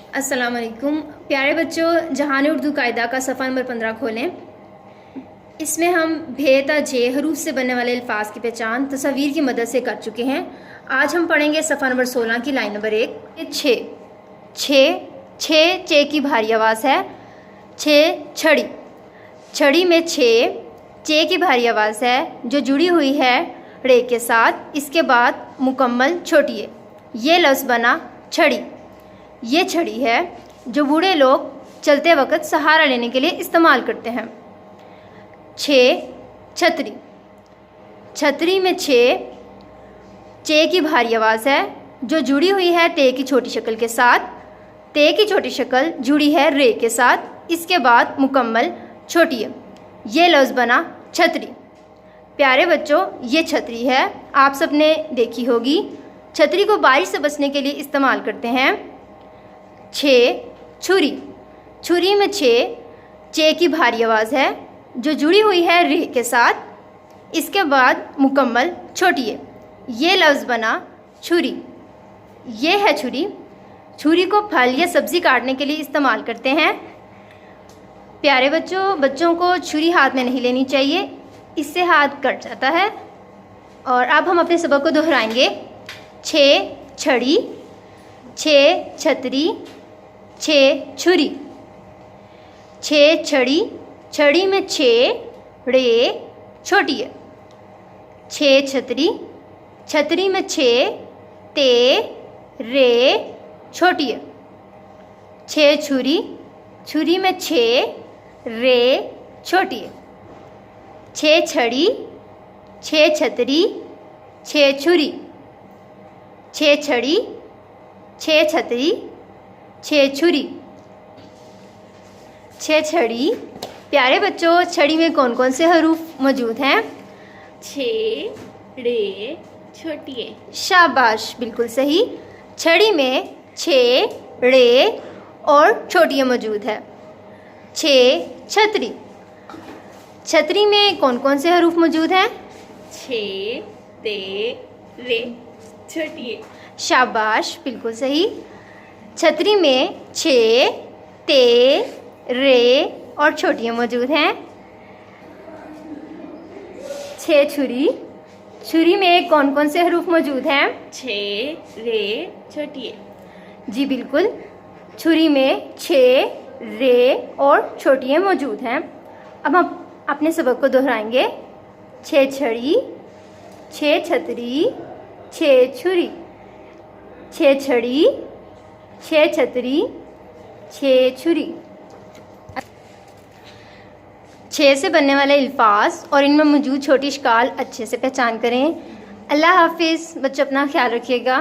अस्सलाम वालेकुम प्यारे बच्चों, जहान उर्दू कायदा का सफ़ा नंबर 15 खोलें। इसमें हम भे ता जे हरूफ से बनने वाले अल्फाज की पहचान तस्वीर की मदद से कर चुके हैं। आज हम पढ़ेंगे सफ़ा नंबर 16 की लाइन नंबर 1। छे छे छे चे की भारी आवाज़ है। छे छड़ी, छड़ी में छे चे की भारी आवाज़ है जो जुड़ी हुई है रे के साथ। इसके बाद मुकम्मल छोटी है। ये लफ्ज़ बना छड़ी। ये छड़ी है जो बूढ़े लोग चलते वक्त सहारा लेने के लिए इस्तेमाल करते हैं। छे छतरी, छतरी में छे चे की भारी आवाज़ है जो जुड़ी हुई है ते की छोटी शक्ल के साथ। ते की छोटी शक्ल जुड़ी है रे के साथ। इसके बाद मुकम्मल छोटी है। ये लफ्ज़ बना छतरी। प्यारे बच्चों, ये छतरी है, आप सब ने देखी होगी। छतरी को बारिश से बचने के लिए इस्तेमाल करते हैं। छे छुरी, छुरी में छे चे की भारी आवाज़ है जो जुड़ी हुई है रे के साथ। इसके बाद मुकम्मल छोटी है। ये लफ्ज़ बना छुरी। ये है छुरी। छुरी को फल या सब्ज़ी काटने के लिए इस्तेमाल करते हैं। प्यारे बच्चों, बच्चों को छुरी हाथ में नहीं लेनी चाहिए, इससे हाथ कट जाता है। और अब हम अपने सबक को दोहराएंगे। छे छड़ी, छे छतरी, छे छुरी। छे छड़ी, छड़ी में छे रे छोटी है। छे छतरी, छतरी में छे ते रे छोटी है। छे छुरी, छुरी में छे रे छोटी है। छे छड़ी, छे छतरी, छे छुरी। छे छड़ी, छे छतरी, छे छुरी। छे छड़ी। प्यारे बच्चों, छड़ी में कौन कौन से हरूफ मौजूद हैं? छे रे छोटी है। शाबाश, बिल्कुल सही। छड़ी में छे रे और छोटी मौजूद है। छे छतरी, छतरी में कौन कौन से हरूफ मौजूद हैं? छे ते रे छोटी है। शाबाश, बिल्कुल सही। छतरी में छे ते रे और छोटियाँ मौजूद हैं। छे छुरी, छुरी में कौन कौन से हरूफ मौजूद हैं? छे रे छोटी है। जी बिल्कुल, छुरी में छे रे और छोटियाँ मौजूद हैं। अब हम अपने सबक को दोहराएंगे। छे छड़ी, छे छतरी, छे छुरी। छे छड़ी, छे छतरी, छे छुरी। छे से बनने वाले अल्फाज और इनमें मौजूद छोटी इश्काल अच्छे से पहचान करें। अल्लाह हाफिज़। बच्चों, अपना ख्याल रखिएगा।